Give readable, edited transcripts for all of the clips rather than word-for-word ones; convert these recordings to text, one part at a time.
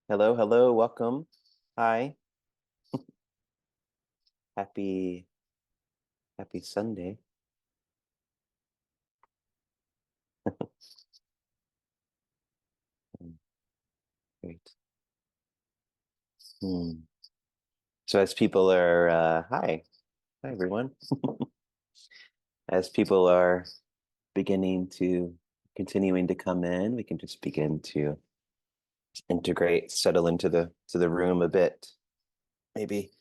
Hello, hello, welcome. Hi, happy happy Sunday. Mm, Great. Hmm. So as people are hi everyone. As people are beginning to continuing to come in, we can just begin to integrate, settle into the room a bit. Maybe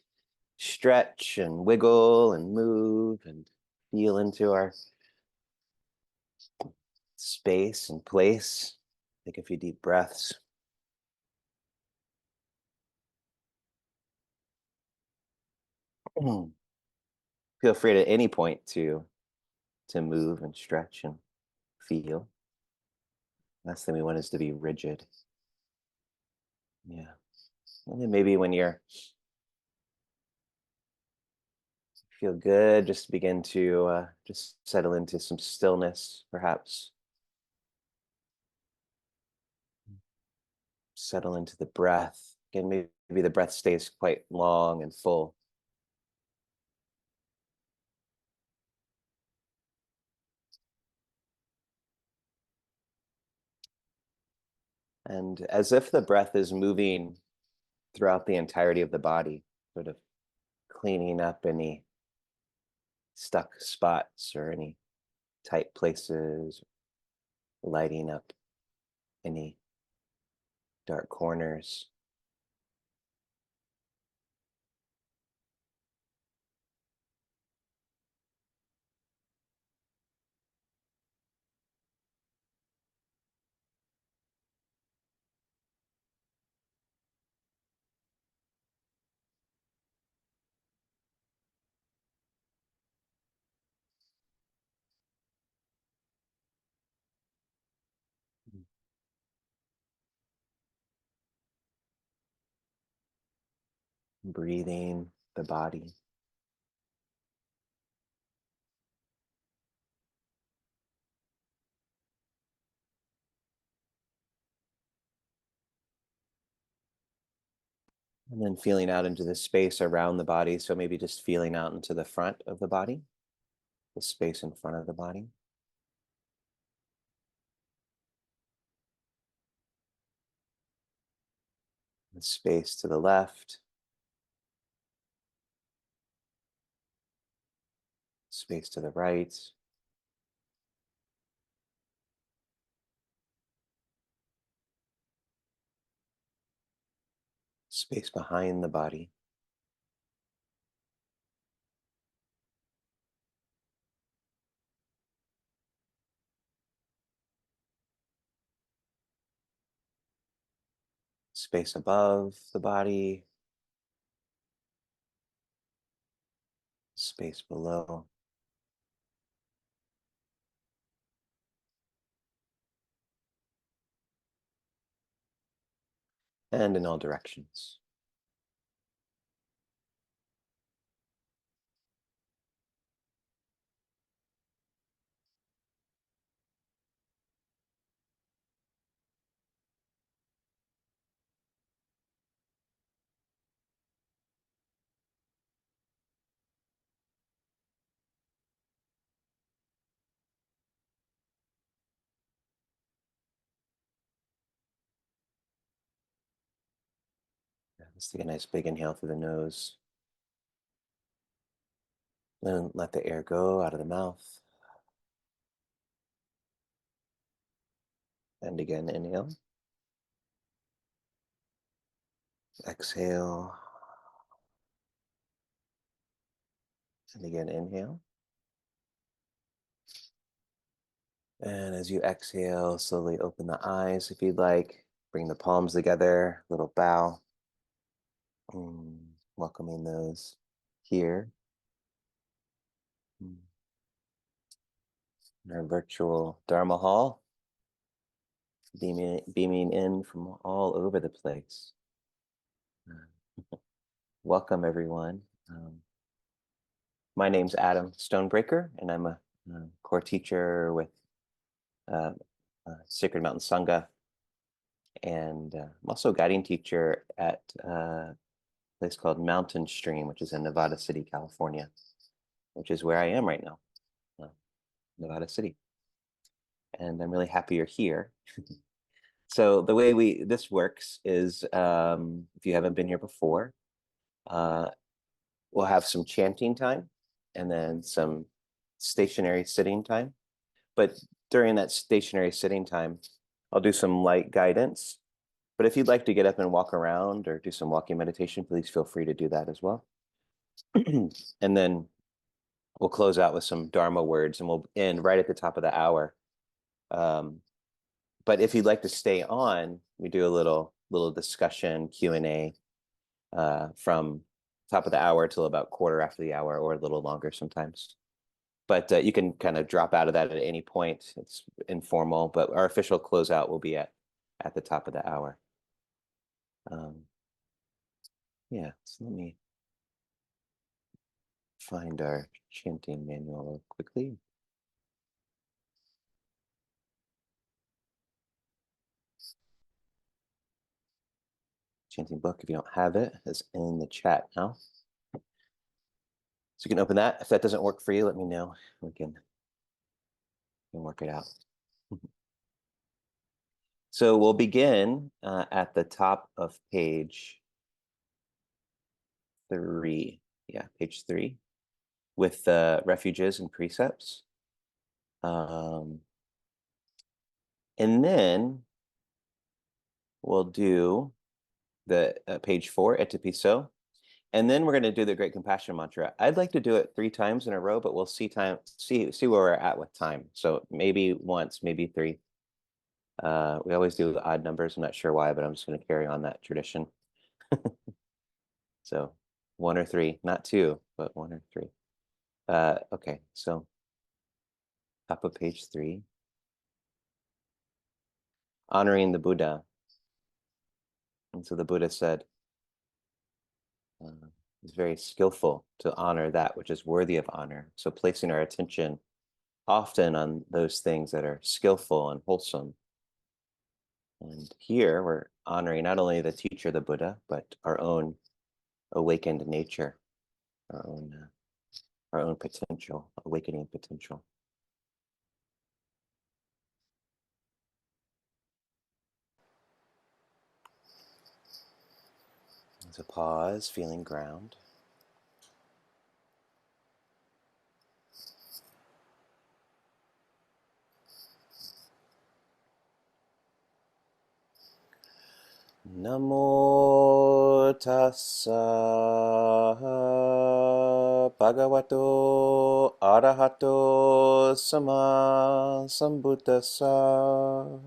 stretch and wiggle and move and feel into our space and place. Take a few deep breaths. Feel free at any point to move and stretch and feel. Last thing we want is to be rigid. Yeah. And then maybe when you're feel good, just begin to just settle into some stillness, perhaps. Settle into the breath. Again, maybe the breath stays quite long and full. And as if the breath is moving throughout the entirety of the body, sort of cleaning up any stuck spots or any tight places, lighting up any dark corners. Breathing the body. And then feeling out into the space around the body. So maybe just feeling out into the front of the body, the space in front of the body, the space to the left, space to the right, space behind the body, space above the body, space below, and in all directions. Yeah, let's take a nice big inhale through the nose. Then let the air go out of the mouth. And again, inhale. Exhale. And again, inhale. And as you exhale, slowly open the eyes if you'd like. Bring the palms together, little bow. Welcoming those here in our virtual Dharma Hall, beaming in from all over the place. Welcome, everyone. My name's Adam Stonebraker, and I'm a core teacher with uh, Sacred Mountain Sangha. And I'm also a guiding teacher at a place called Mountain Stream, which is in Nevada City, California, which is where I am right now, uh, Nevada City. And I'm really happy you're here. So the way this works is, if you haven't been here before, uh, we'll have some chanting time and then some stationary sitting time. But during that stationary sitting time, I'll do some light guidance. But if you'd like to get up and walk around or do some walking meditation, please feel free to do that as well. And then we'll close out with some Dharma words, and we'll end right at the top of the hour. But if you'd like to stay on, we do a little discussion Q&A from top of the hour till about quarter after the hour, or a little longer sometimes. But you can kind of drop out of that at any point. It's informal, but our official closeout will be at the top of the hour. Yeah, so let me find our chanting manual quickly. Chanting book, if you don't have it, is in the chat now. So you can open that. If that doesn't work for you, let me know. We can work it out. So we'll begin at the top of page 3. Yeah, page 3, with the refuges and precepts. And then we'll do the page 4, Etipiso. And then we're going to do the Great Compassion Mantra. I'd like to do it 3 times in a row, but we'll see where we're at with time. So maybe once, maybe 3. We always do odd numbers. I'm not sure why, but I'm just going to carry on that tradition. So 1 or 3, not 2, but 1 or 3. Okay, so top of page 3. Honoring the Buddha. And so the Buddha said, it's very skillful to honor that which is worthy of honor. So placing our attention often on those things that are skillful and wholesome. And here we're honoring not only the teacher, the Buddha, but our own awakened nature, our own potential, awakening potential. So pause, feeling ground. Namo tassa bhagavato arahato sama sambuddhassa.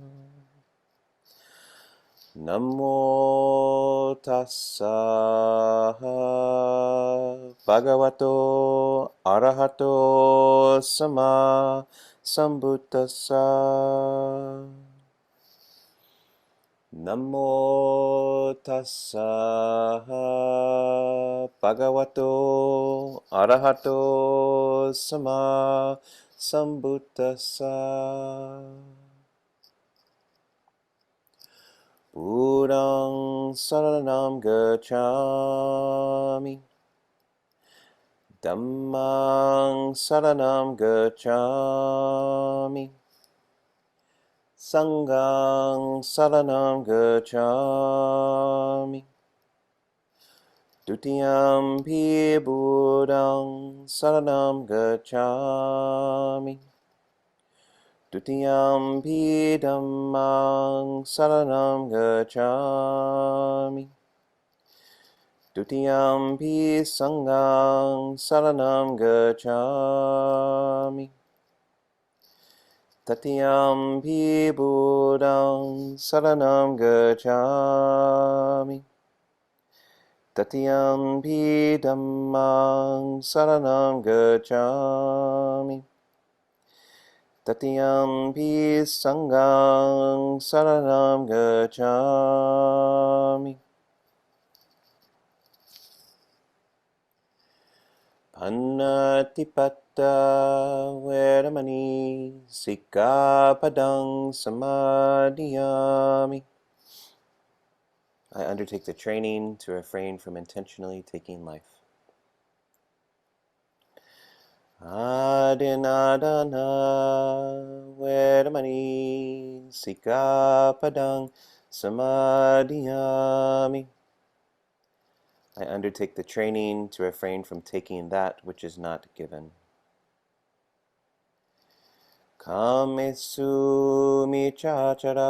Namo tassa bhagavato arahato sama sambuddhassa. Namo tassa bhagavato arahato sama sambuddhassa. Buddhaṃ saranam gacchāmi. Dhammāṃ saranam gacchāmi. Sanghaṃ saranam gacchāmi. Dutiyampi Buddhaṃ saranam gacchāmi. Dutiyampi Dhammāṃ saranam gacchāmi. Dutiyampi Sanghaṃ saranam gacchāmi. Tatiyampi Buddhaṃ saranam gacchāmi. Tatiyampi Dhammāṃ saranam gacchāmi. Tatiyampi Sanghaṃ saranam gacchāmi. Panatipatta veramani sikkhapadang samadhiyami. I undertake the training to refrain from intentionally taking life. Adinadana Vedamani Sikapadang Samadhiyami. I undertake the training to refrain from taking that which is not given. Kamesu michachara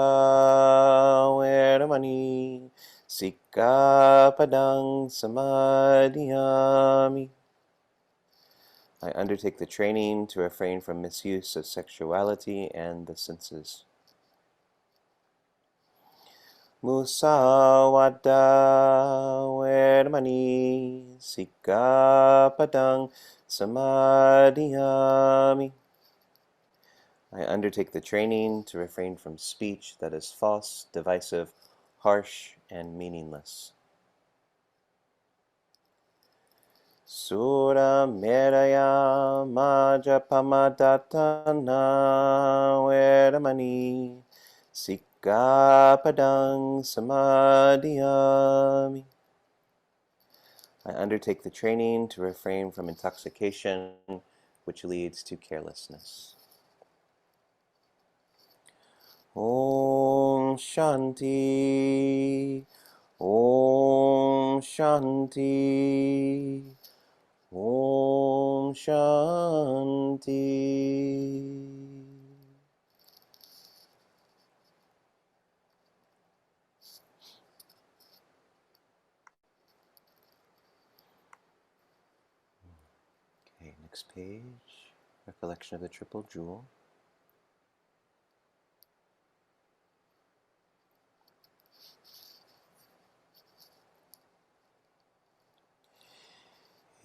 Vedamani Sikapadang Samadhiyami. I undertake the training to refrain from misuse of sexuality and the senses. Musawada Vedamani Sikapadang Samadhiyami. I undertake the training to refrain from speech that is false, divisive, harsh, and meaningless. Sura Meraya Majapamadhatana Vedamani Sikapadang Samadhiyami. I undertake the training to refrain from intoxication, which leads to carelessness. Om Shanti, Om Shanti, Om Shanti. Okay, next page. Recollection of the Triple Jewel.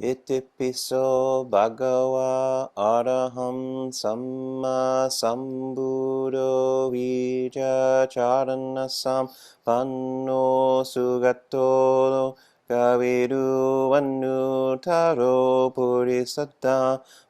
Itipiso bhagava araham samma sambuddho vijacharanasam panno sugato kaviru vanutaro purisata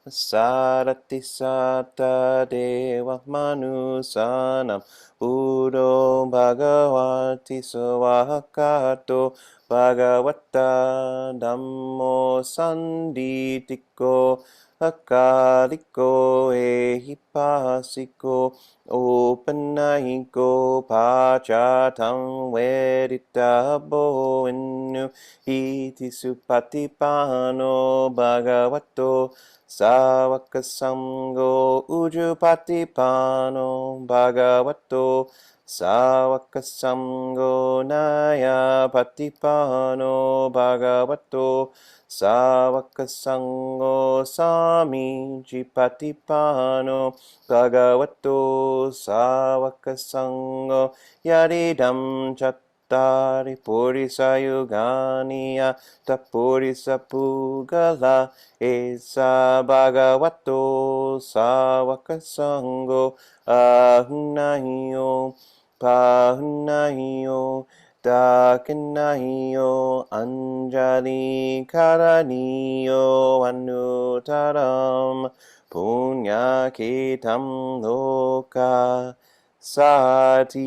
sarati sata deva manusanam buddho bhagavati svakato Bhagavata Dhammo Sanditiko Akaliko Ehipasiko Opanahiko Pachatam Veditabo Inu Iti Supatipano Bhagavato Savakasango Ujupatipano Bhagavato Savakasango Naya Patipano Bhagavato Savakasango Sami Jipatipano Bhagavato Savakasango Yaridam Chattari Purisayugania Tapurisa Pugala Esa Bhagavato Savakasango Ahunayo Pahunayo Dakinayo Anjali Karaniyo Anutaram Punyakitam Loka Sati.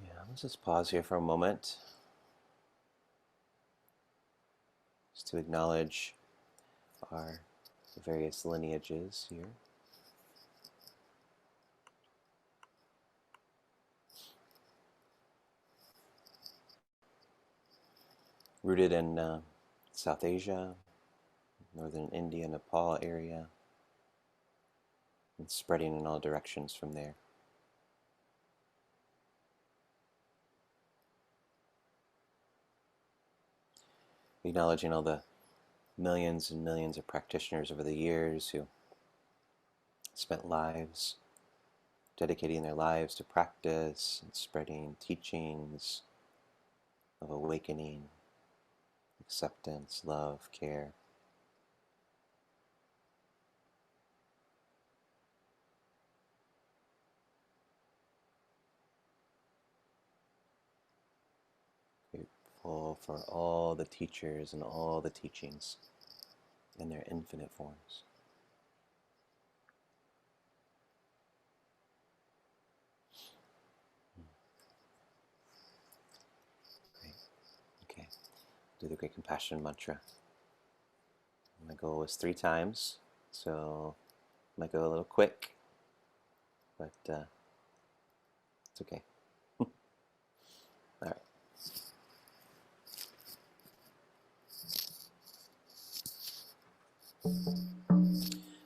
Yeah, let's just pause here for a moment just to acknowledge our various lineages here. Rooted in South Asia, northern India, Nepal area, and spreading in all directions from there. Acknowledging all the millions and millions of practitioners over the years who spent lives dedicating their lives to practice and spreading teachings of awakening, acceptance, love, care. Grateful for all the teachers and all the teachings in their infinite forms. do the Great Compassion Mantra. My goal was 3 times, so I might go a little quick, but it's okay. All right.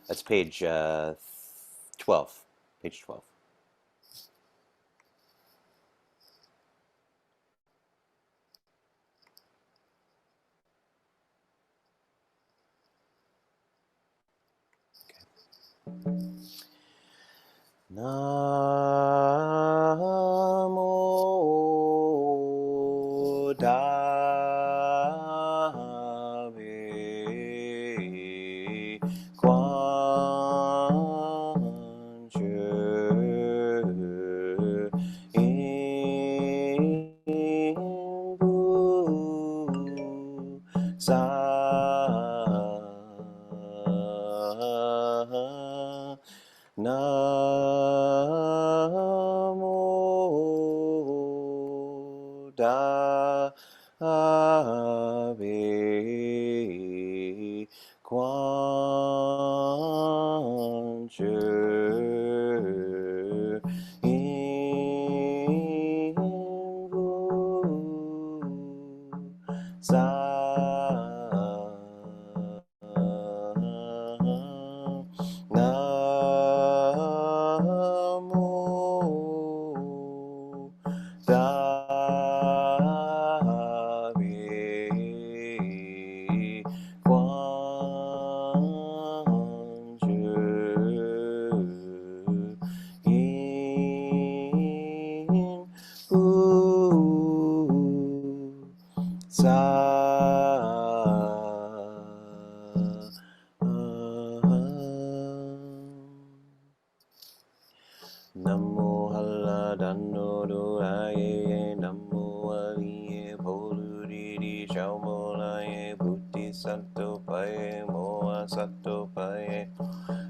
That's page 12. Page 12. Namo Dave Quan Chu In Bu Sa Namo Dave Quan Chu In Vu Sa Namo Dave Quan Chu In Bu Sa Namo Halla Danno Doraye Namo Aliye Poluriri Shaumolaye Buddhi Satto Paye Moa Satto Paye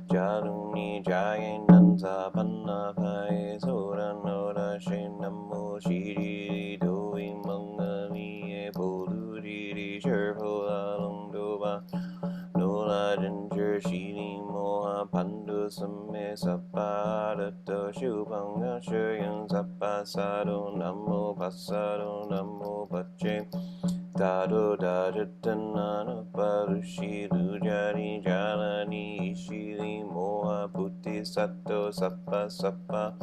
Jaruni Jaye Nanza Panna Paye Soranora She Namo Shiri Doi Mangaliye Poluriri Sherpola Lungdoba Nola Ginger Shini Moha Pandu Same Sapadato Shubhanga Shuryan Sapasado Namo Pasado Namo Pache Dado Dajatanana Parushi Lujari Jalani Ishili Moha Putti Sato Sapa Sapa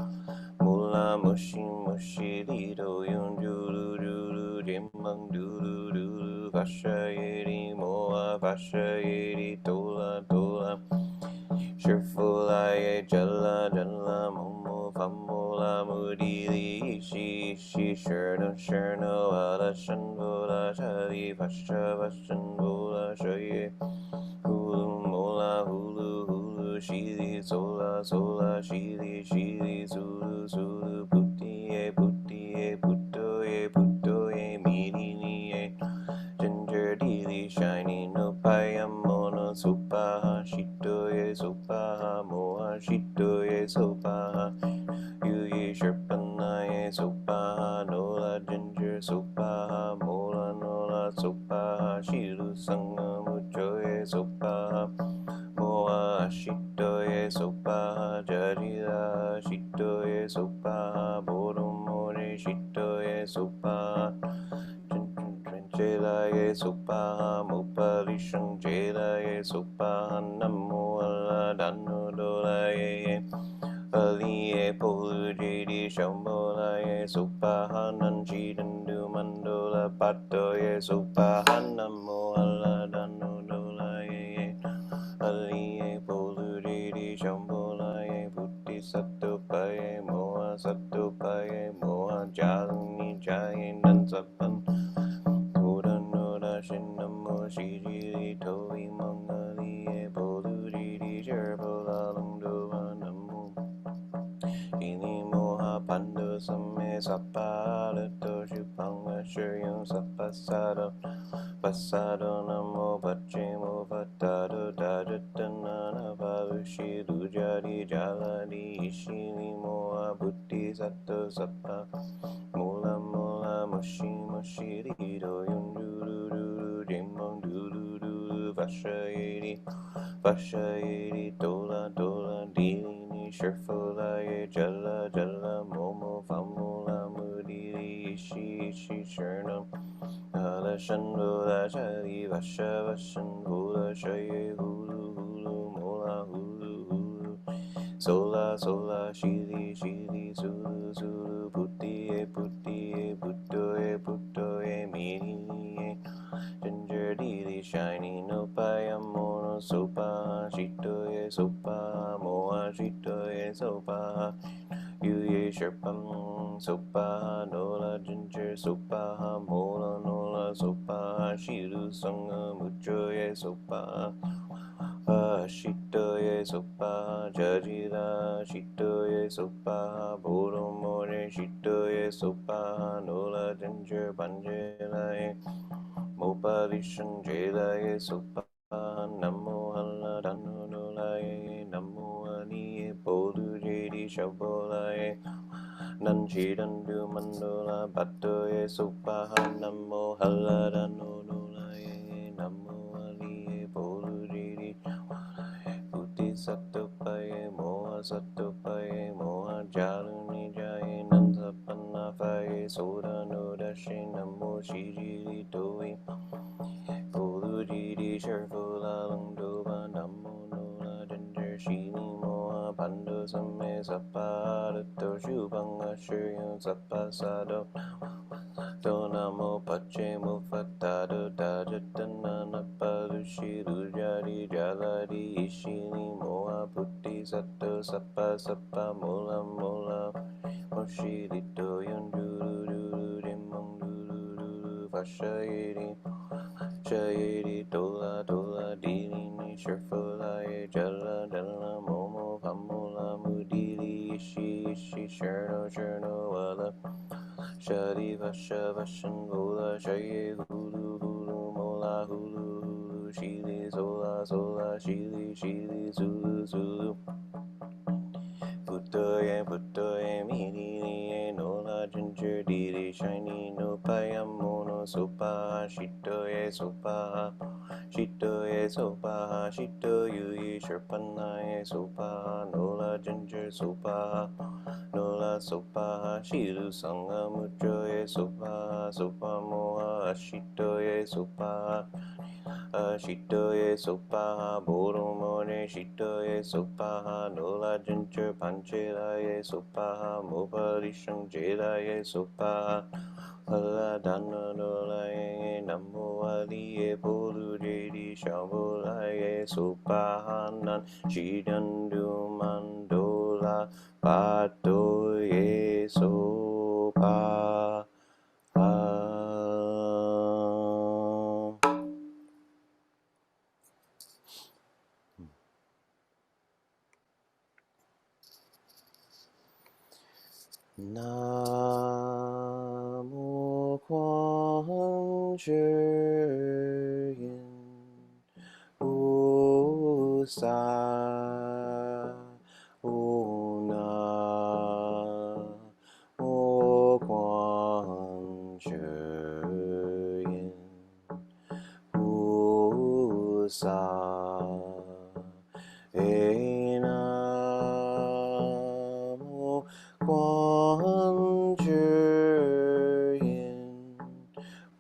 Mula Mushi Mushi Lido Yunjuru Juru Jimang Duru Duru Vashayeri Moa Vashayeri Tola Tola Shirfulaye Jala Jala Momo Famola Mudili Ishi Ishi Shurno Shurno Ala Shanvola Shali Vasha Vashanvola Shaye Hulu Mola Hulu Hulu Shili Sola Sola Shili Shili Sulu Sulu Putti Putti Putto Putto Mini Ginger deely shiny no payamono supaha shitoye supaha moha shitoye supaha yuye sherpanaye supaha nola ginger supaha mola nola supaha shiru sangha muchoye supaha moha shitoye supaha jarira shitoye supaha boromore shitoye supaha Jelaye Supaha Mupalishang Jelaye Supaha Namo Allah Dano Dolaye Aliye Polu Jedi Shambolaye Supaha Nanchi Dandu Mandola Patoye Supaha Namo Allah Dano Dolaye Aliye Polu Jedi Shambolaye Buddhi Satto Paye Moa Satto Paye Moa Jalani Jaye Nansapan Shinamo Shiri Toi Mangali Poluri Jerbola Lungdova Namo Ini Moha Pando Same Sapada Toshu Panga Shuryo Sapasado Pasado Namo Pachemo Patado Dajatanana Valushi Lujari Jaladi Ishili Moha Buddhi Sato Sapa Mula Mula Mushi Mushi Rido Yunduru Vashayiri Vashayiri Dola Dola Dini Shirfulaye Jala Jala Momo Famula Mudiri Ishi Ishi Shernam Ala Shanvula Shari Vasha Vashan Hula Shaye Hulu Hulu Mola Hulu Hulu Sola Sola Shili Shili Sulu Sulu Putti E Putto E Mini Ginger Dili Shiny No Payamono Sopa Shito Ye Sopa Moa Shito Ye Sopa Yuye Sherpam Sopa Nola Ginger Sopa Mola Nola Sopa Shiru Sangha Mucho Ye Sopa Shito Ye Sopa Jajira Shito Ye Sopa Boro More Shito Ye Sopa Nola Ginger Banjela Ye Mopavishan Jelaye Sopa Namo Halla Dano Nolaye Namo Ani Polu Jedi Shabolaye Nanchi Dandu Mandola Batoye Sopa Namo Halla Dano Nolaye Namo Ali Polu Jedi Buddhi Satopaye Moha Satopaye Moha Jaluni Jaye Nansa Pannafaye Soda Nodashi Namo Shiji Toi Polujidi Sherfula Langdoba Namo Nola Ginger Shini Moa Pando Same Sapa Dato Shubanga Shiryo Sapa Sado Donamo Pache Mufatado Dajatana Napalushi Lujari Jaladi Ishini Moa Putti Sato Sapa Sapa Mola Mola Moshi Lito Yonduru Duru Dimong Duru Duru Vashayiri Shayiri Dola Dola Dini Shirfulaye Jala Jala Momo Pamula Mudili Ishi Ishi Sherno Sherno Wala Shari Vasha Vashan Vola Shaye Hulu Hulu Mola Hulu Hulu Shili Sola Sola Shili Shili Zulu Zulu Putoye Miri Nola Ginger Diri Shiny No Payamono Sopa Shitoye Sopa Shito Yui Sherpanaye Sopa Nola Ginger Sopa Nola Sopa Shiru Sangha Muchoye Sopa Moha Shitoye Sopa Shitoye Sopaha Boromone Shitoye Sopaha Nola Ginger Panchelaye Sopaha Moparishang Jelaye Sopaha Hala Dana Nolaye Namo Aliye Polu Jedi Shabolaye Sopahanan Shidandu Mandola Patoye Sopa Namo Quan Yin Usa Una Mo Quan Yin Usa Enamo Quan Yin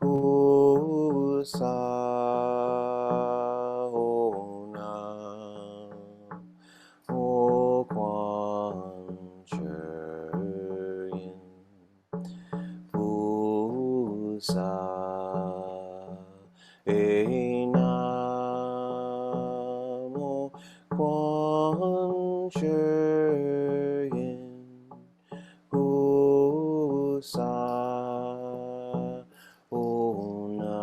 Usa Ona Mo Quan Yin Usa Enamo Quan Yin Usa Ona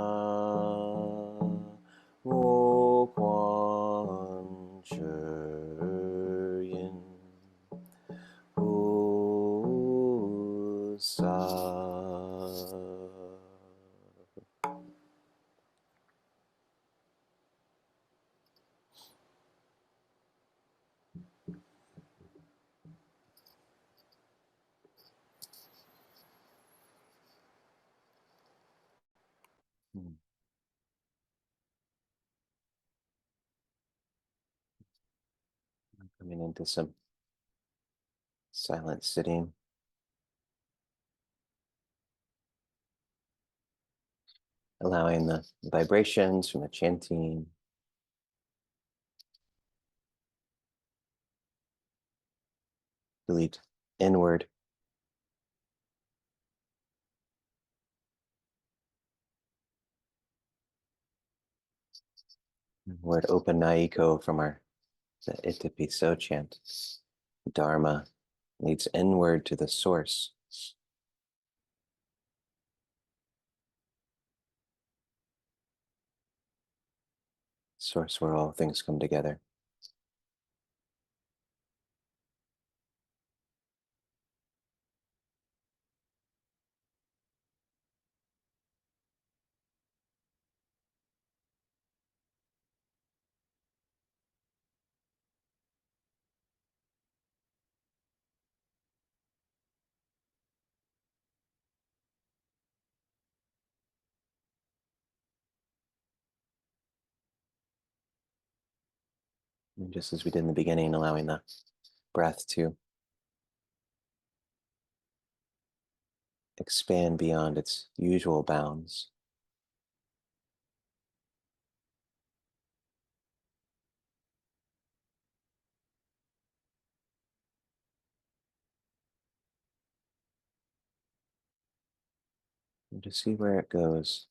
Mo Quan Yin Usa. Coming into some silent sitting, allowing the vibrations from the chanting to lead inward. Word open Naiko from the Itapiso chant. Dharma leads inward to the source. Source where all things come together. And just as we did in the beginning, allowing the breath to expand beyond its usual bounds. And to see where it goes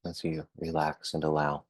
as you relax and allow.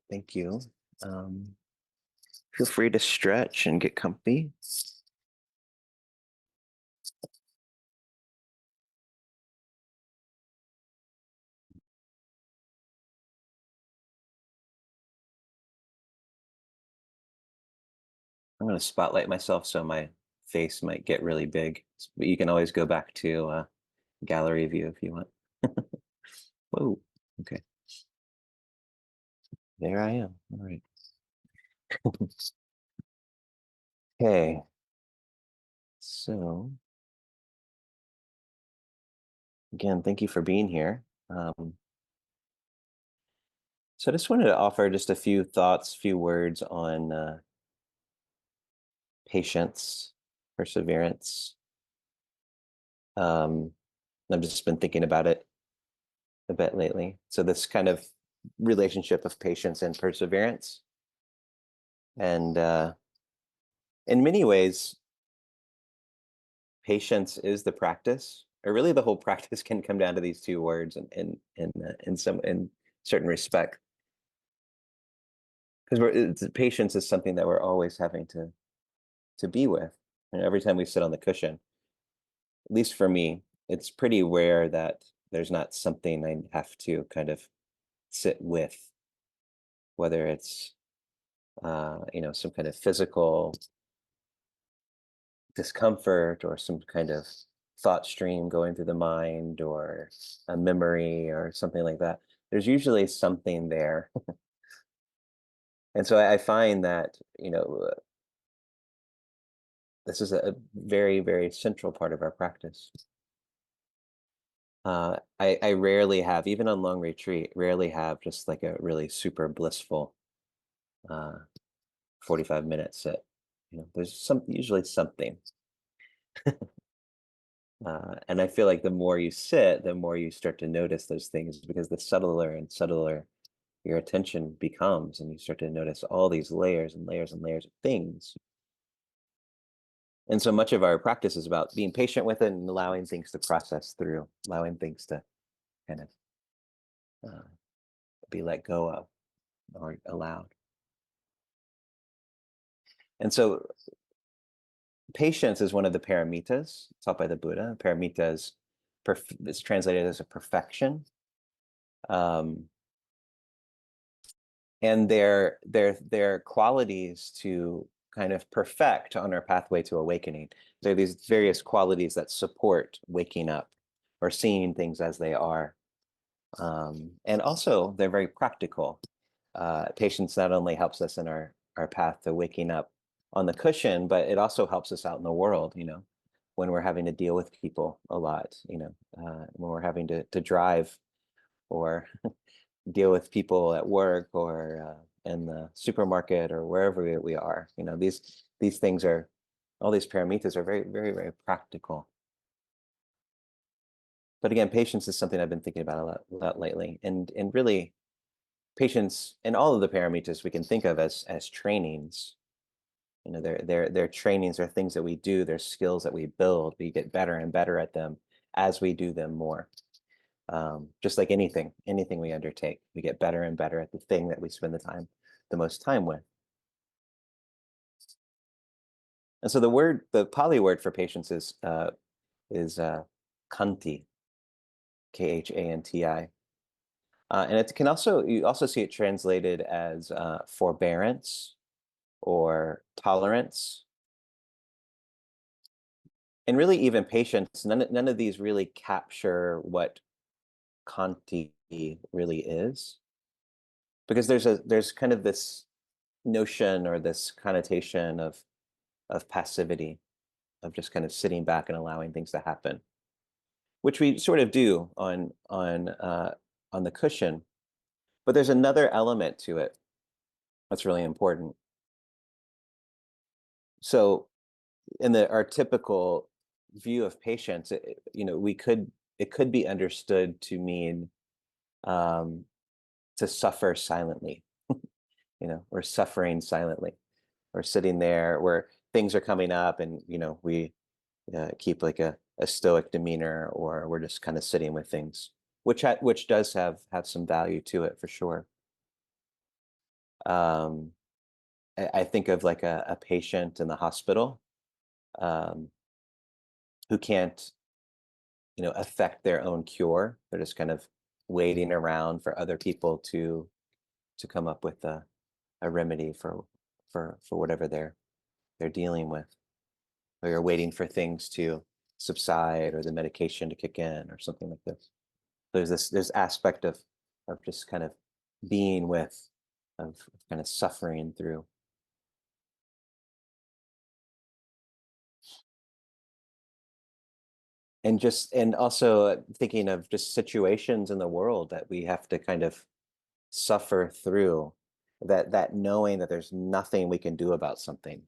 Thank you. Feel free to stretch and get comfy. I'm going to spotlight myself so my face might get really big. But you can always go back to gallery view if you want. Whoa. Okay. There I am. All right. Okay. So again, thank you for being here. So I just wanted to offer just a few thoughts, few words on patience, perseverance. I've just been thinking about it a bit lately. So this kind of relationship of patience and perseverance, and in many ways, patience is the practice, or really the whole practice can come down to these two words, in certain respect, because patience is something that we're always having to be with, and every time we sit on the cushion, at least for me, it's pretty rare that there's not something I have to kind of sit with, whether it's some kind of physical discomfort or some kind of thought stream going through the mind or a memory or something like that. There's usually something there. And so I find that, this is a very, very central part of our practice. I rarely have, even on long retreat, rarely have just like a really super blissful uh, 45 minute sit. There's usually something. And I feel like the more you sit, the more you start to notice those things because the subtler and subtler your attention becomes, and you start to notice all these layers and layers and layers of things. And so much of our practice is about being patient with it and allowing things to process through, allowing things to kind of uh, be let go of or allowed. And so patience is one of the paramitas taught by the Buddha. Paramita is translated as a perfection. Um, and they're qualities to kind of perfect on our pathway to awakening. There are these various qualities that support waking up or seeing things as they are. And also, they're very practical. Patience not only helps us in our path to waking up on the cushion, but it also helps us out in the world, when we're having to deal with people a lot, when we're having to drive or deal with people at work or in the supermarket or wherever we are. These things are all these paramitas are very, very, very practical. But again, patience is something I've been thinking about a lot lately, and really patience and all of the paramitas we can think of as trainings. They're trainings, are things that we do, they're skills that we build. We get better and better at them as we do them more. Just like anything we undertake, we get better and better at the thing that we spend the most time with. And so the Pali word for patience is khanti, khanti, and it can also you also see it translated as forbearance or tolerance, and really even patience. None of these really capture what khanti really is, because there's kind of this notion or this connotation of passivity, of just kind of sitting back and allowing things to happen, which we sort of do on the cushion. But there's another element to it that's really important. So in our typical view of patience, it could be understood to mean um, to suffer silently. We're suffering silently. We're sitting there where things are coming up, and we keep like a stoic demeanor, or we're just kind of sitting with things, which does have some value to it for sure. Um, I think of like a patient in the hospital um, who can't, affect their own cure. They're just kind of waiting around for other people to come up with a remedy for whatever they're dealing with. Or you're waiting for things to subside or the medication to kick in or something like this. There's aspect of just kind of being with, of kind of suffering through. And also thinking of just situations in the world that we have to kind of suffer through, that knowing that there's nothing we can do about something,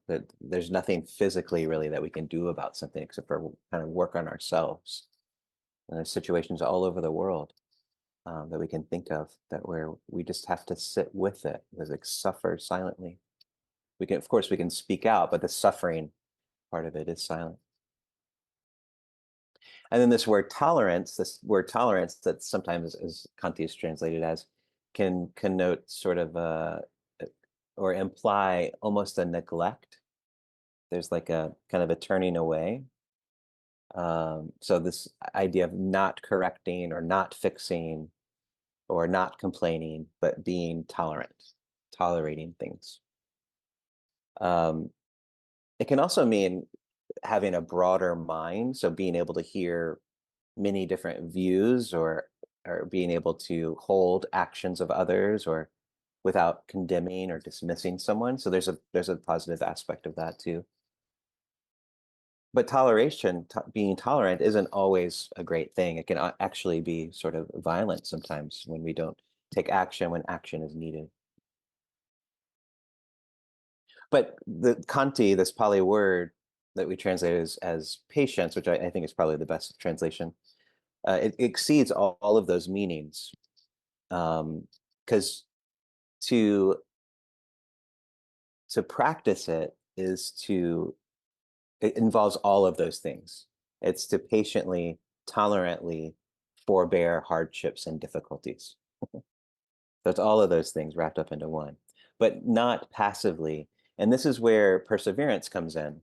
that there's nothing physically really that we can do about something except for kind of work on ourselves. And there's situations all over the world that we can think of that where we just have to sit with it, as like suffer silently. We can, of course, we can speak out, but the suffering part of it is silent. And then this word tolerance that sometimes, as Kanti is translated as, can connote sort of or imply almost a neglect. There's like a kind of a turning away. So this idea of not correcting or not fixing or not complaining, but being tolerant, tolerating things. Um, it can also mean having a broader mind, so being able to hear many different views, or being able to hold actions of others, or without condemning or dismissing someone. So there's a positive aspect of that too. But being tolerant isn't always a great thing. It can actually be sort of violent sometimes when we don't take action when action is needed. But the Kanti, this Pali word that we translate as patience, which I think is probably the best translation, it exceeds all of those meanings. Because to to practice it involves all of those things. It's to patiently, tolerantly forbear hardships and difficulties. So it's all of those things wrapped up into one, but not passively. And this is where perseverance comes in.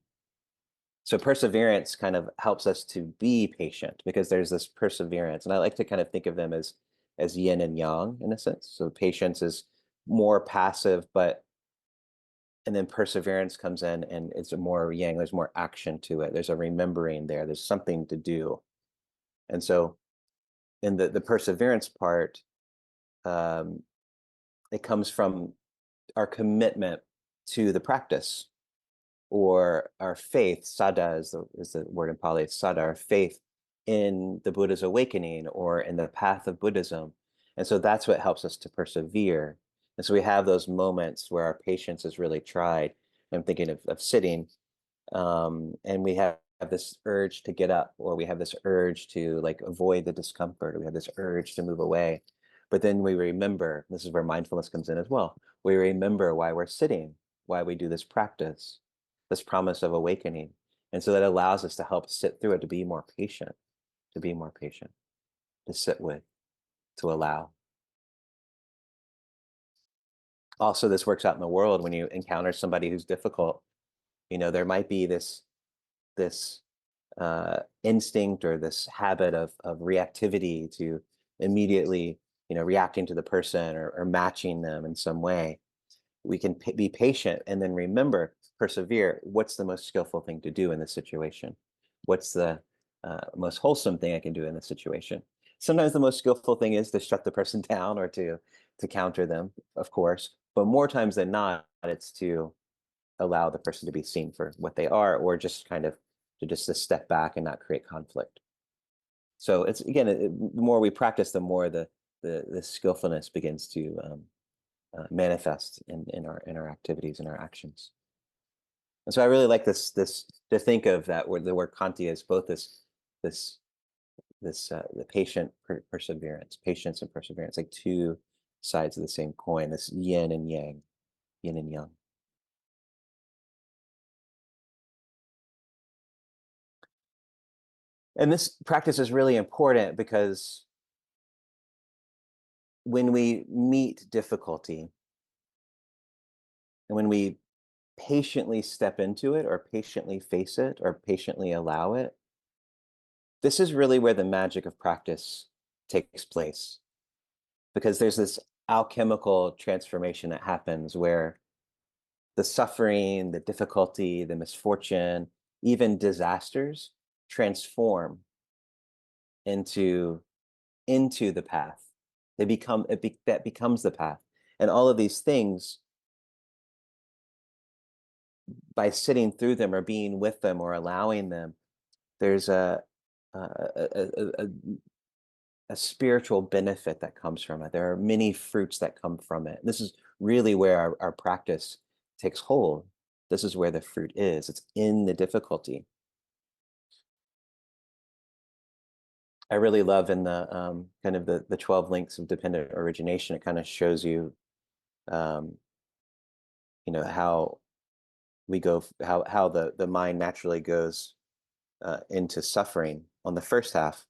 So perseverance kind of helps us to be patient because there's this perseverance. And I like to kind of think of them as yin and yang in a sense. So patience is more passive, but and then perseverance comes in and it's a more yang, there's more action to it. There's a remembering there, there's something to do. And so in the perseverance part, um, it comes from our commitment to the practice, or our faith. Sada is the word in Pali. Sada, our faith in the Buddha's awakening or in the path of Buddhism. And so that's what helps us to persevere. And so we have those moments where our patience is really tried. I'm thinking of sitting, and we have this urge to get up, or we have this urge to like avoid the discomfort, or we have this urge to move away. But then we remember, this is where mindfulness comes in as well. We remember why we're sitting, why we do this practice, this promise of awakening. And so that allows us to help sit through it, to be more patient, to be more patient, to sit with, to allow. Also, this works out in the world when you encounter somebody who's difficult. There might be this instinct or this habit of reactivity, to immediately, reacting to the person, or matching them in some way. We can be patient and then remember, persevere. What's the most skillful thing to do in this situation? What's the most wholesome thing I can do in this situation? Sometimes the most skillful thing is to shut the person down, or to counter them, of course. But more times than not, it's to allow the person to be seen for what they are, or just kind of to step back and not create conflict. So it's, again, the more we practice, the more the skillfulness begins to manifest in our activities and our actions. And so I really like this to think of that word, the word Kanti, is both this the perseverance, patience and perseverance, like two sides of the same coin, this yin and yang, yin and yang. And this practice is really important because when we meet difficulty and when we patiently step into it or patiently face it or patiently allow it, this is really where the magic of practice takes place, because there's this alchemical transformation that happens where the suffering, the difficulty, the misfortune, even disasters transform into the path. They become that becomes the path. And all of these things, by sitting through them or being with them or allowing them, there's a spiritual benefit that comes from it. There are many fruits that come from it. This is really where our practice takes hold. This is where the fruit is. It's in the difficulty. I really love in the kind of the 12 links of dependent origination. It kind of shows you, um, how we go, how the mind naturally goes into suffering on the first half.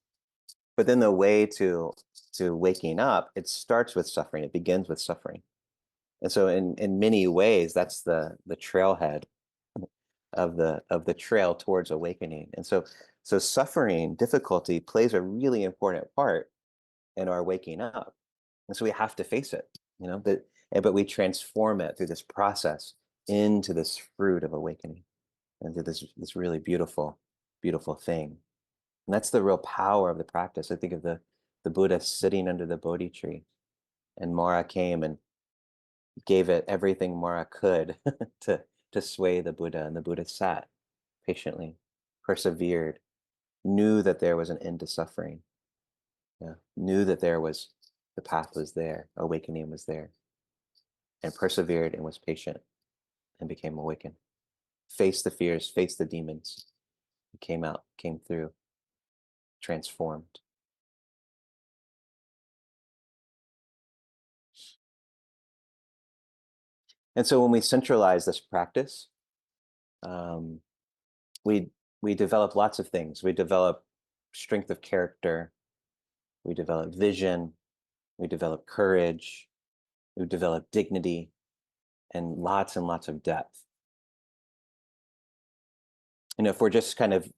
But then the way to waking up, it starts with suffering. It begins with suffering. And so in many ways, that's the trailhead of the trail towards awakening. And so suffering, difficulty plays a really important part in our waking up. And so we have to face it, but we transform it through this process into this fruit of awakening, into this really beautiful, beautiful thing. And that's the real power of the practice. I think of the Buddha sitting under the Bodhi tree, and Mara came and gave it everything Mara could to sway the Buddha, and the Buddha sat patiently, persevered, knew that there was an end to suffering, yeah, knew that the path was there, awakening was there, and persevered and was patient and became awakened. Faced the fears, faced the demons, came out, came through, transformed. And so when we centralize this practice, um, we we develop lots of things. We develop strength of character, we develop vision, we develop courage, we develop dignity, and lots of depth. And if we're just kind of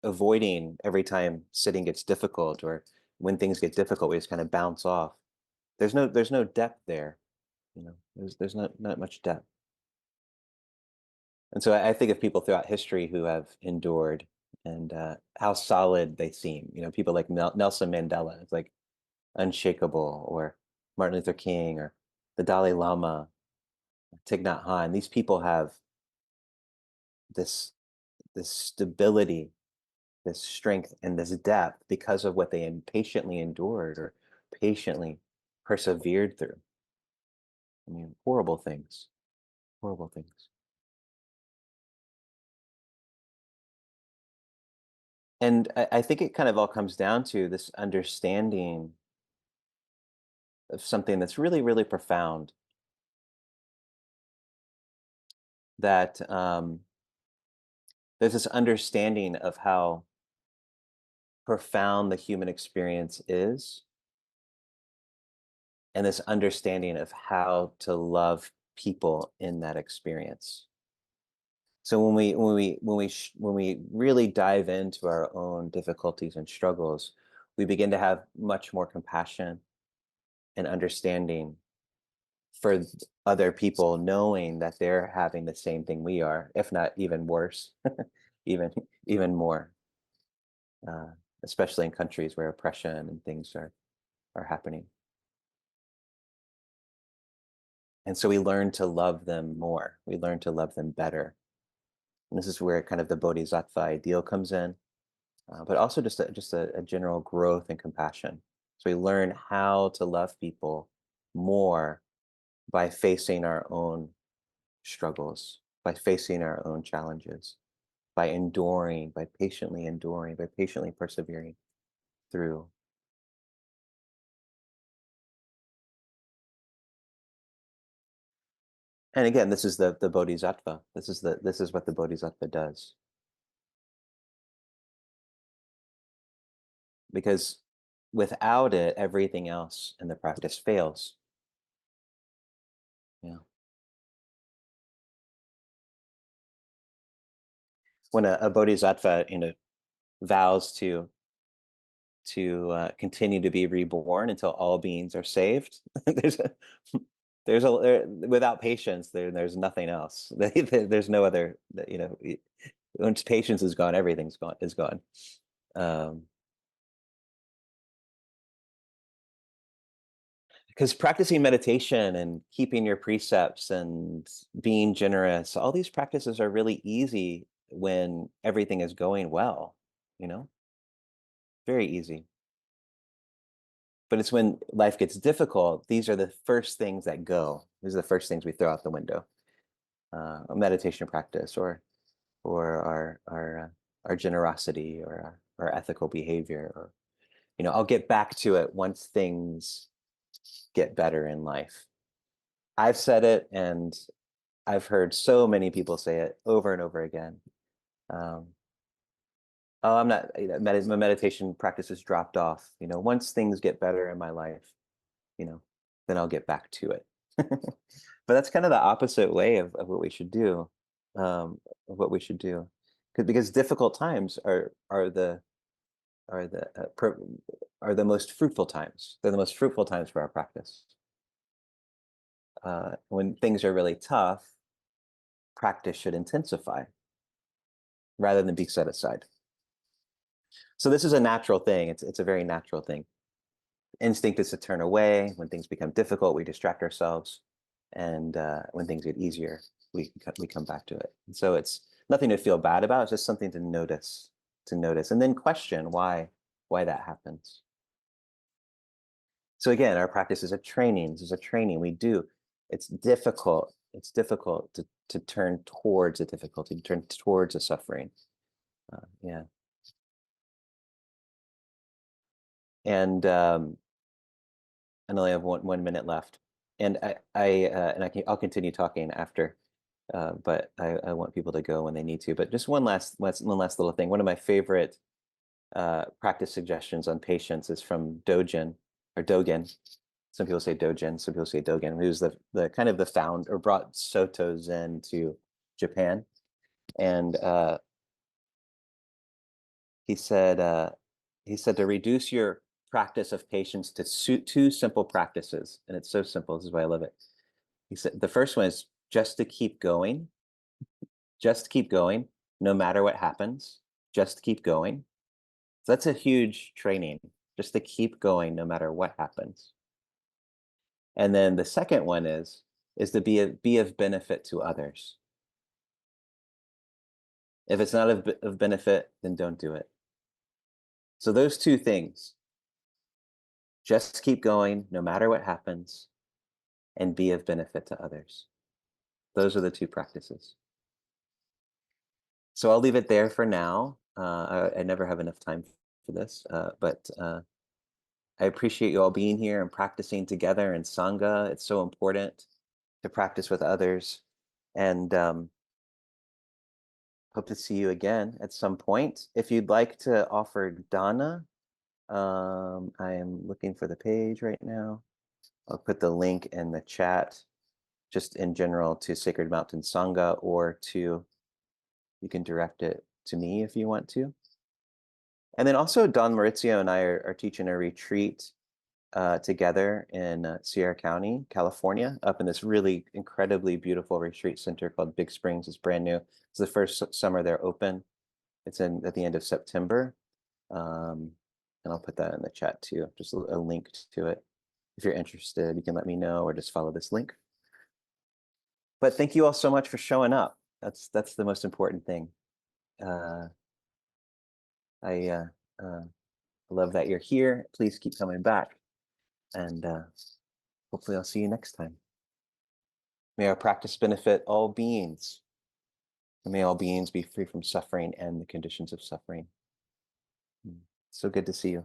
avoiding every time sitting gets difficult, or when things get difficult, we just kind of bounce off. There's no depth there. There's not much depth. And so I think of people throughout history who have endured, and how solid they seem. People like Nelson Mandela, it's like unshakable, or Martin Luther King, or the Dalai Lama, Thich Nhat Hanh. These people have this stability, this strength, and this depth because of what they patiently endured or patiently persevered through. I mean, horrible things, horrible things. And I think it kind of all comes down to this understanding of something that's really, really profound, that there's this understanding of how profound the human experience is, and this understanding of how to love people in that experience. So when we really dive into our own difficulties and struggles, we begin to have much more compassion and understanding for other people, knowing that they're having the same thing we are, if not even worse, even more, uh, especially in countries where oppression and things are happening. And so we learn to love them more. We learn to love them better. And this is where kind of the bodhisattva ideal comes in, but also just a general growth and compassion. So we learn how to love people more by facing our own struggles, by facing our own challenges, by enduring, by patiently persevering through. And again, this is the bodhisattva. This is what the bodhisattva does. Because without it, everything else in the practice fails. Yeah. When a bodhisattva, vows to continue to be reborn until all beings are saved, there's a without patience, there's nothing else. There's no other. Once patience is gone, everything's gone is gone. Um, because practicing meditation and keeping your precepts and being generous, all these practices are really easy when everything is going well, you know, very easy. But it's when life gets difficult, these are the first things that go. These are the first things we throw out the window. A meditation practice, or our generosity, or our ethical behavior, or I'll get back to it once things get better in life. I've said it, and I've heard so many people say it over and over again. Um, oh, I'm not, my meditation practice has dropped off. Once things get better in my life, you know, then I'll get back to it. But that's kind of the opposite way of what we should do, of what we should do, because difficult times are the are the most fruitful times. They're the most fruitful times for our practice. When things are really tough, practice should intensify rather than be set aside. So this is a natural thing. It's a very natural thing. Instinct is to turn away when things become difficult. We distract ourselves, and when things get easier, we come back to it. And so it's nothing to feel bad about. It's just something to notice, and then question why that happens. So again, our practice is a training. This is a training we do. It's difficult. It's difficult to turn towards a difficulty, to turn towards a suffering. Yeah. And I only have one minute left, and I'll continue talking after, but I want people to go when they need to. But just one last little thing. One of my favorite practice suggestions on patience is from Dogen or Dogen. Some people say Dogen, some people say Dogen, who's the kind of the founder, or brought Soto Zen to Japan. And he said to reduce your practice of patience to two simple practices, and it's so simple. This is why I love it. He said the first one is just keep going, no matter what happens. Just keep going. So that's a huge training, just to keep going no matter what happens. And then the second one is to be of benefit to others. If it's not of benefit, then don't do it. So those two things, just keep going no matter what happens, and be of benefit to others. Those are the two practices. So I'll leave it there for now. I never have enough time for this, but I appreciate you all being here and practicing together in Sangha. It's so important to practice with others. And hope to see you again at some point. If you'd like to offer dana, I am looking for the page right now. I'll put the link in the chat, just in general to Sacred Mountain Sangha, or you can direct it to me if you want to. And then also Don Maurizio and I are teaching a retreat together in Sierra County, California, up in this really incredibly beautiful retreat center called Big Springs. It's brand new. It's the first summer they're open. It's at the end of September. And I'll put that in the chat too, just a link to it. If you're interested, you can let me know, or just follow this link. But thank you all so much for showing up. That's the most important thing. I love that you're here. Please keep coming back, and hopefully I'll see you next time. May our practice benefit all beings, and may all beings be free from suffering and the conditions of suffering. So good to see you.